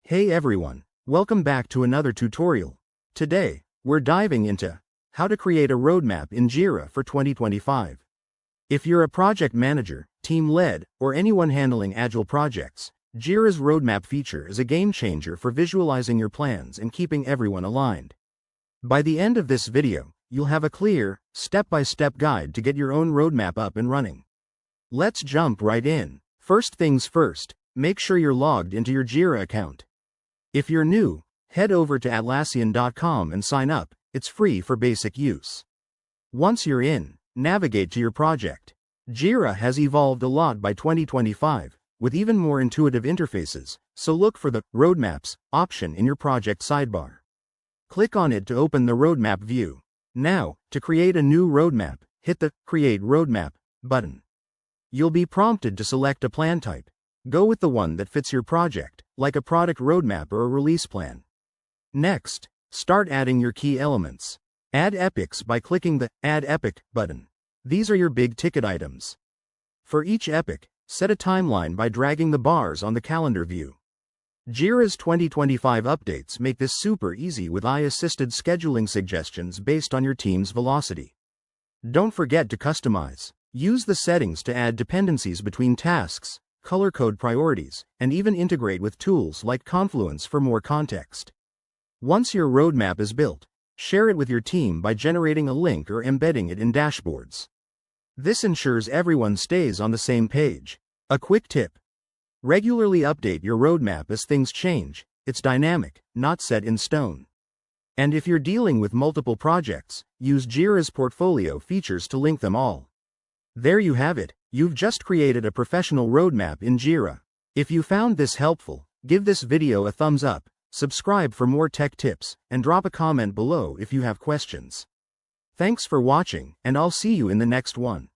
Hey everyone, welcome back to another tutorial. Today, we're diving into how to create a roadmap in Jira for 2025. If you're a project manager, team lead, or anyone handling agile projects, Jira's roadmap feature is a game changer for visualizing your plans and keeping everyone aligned. By the end of this video, you'll have a clear, step-by-step guide to get your own roadmap up and running. Let's jump right in. First things first, make sure you're logged into your Jira account. If you're new, head over to Atlassian.com and sign up. It's free for basic use. Once you're in, navigate to your project. Jira has evolved a lot by 2025, with even more intuitive interfaces, so look for the Roadmaps option in your project sidebar. Click on it to open the roadmap view. Now, to create a new roadmap, hit the Create Roadmap button. You'll be prompted to select a plan type. Go with the one that fits your project, like a product roadmap or a release plan. Next, start adding your key elements. Add epics by clicking the Add Epic button. These are your big ticket items. For each epic, set a timeline by dragging the bars on the calendar view. Jira's 2025 updates make this super easy with AI-assisted scheduling suggestions based on your team's velocity. Don't forget to customize. Use the settings to add dependencies between tasks, color code priorities, and even integrate with tools like Confluence for more context. Once your roadmap is built, share it with your team by generating a link or embedding it in dashboards. This ensures everyone stays on the same page. A quick tip: regularly update your roadmap as things change. It's dynamic, not set in stone. And if you're dealing with multiple projects, use Jira's portfolio features to link them all. There you have it. You've just created a professional roadmap in Jira. If you found this helpful, give this video a thumbs up, subscribe for more tech tips, and drop a comment below if you have questions. Thanks for watching, and I'll see you in the next one.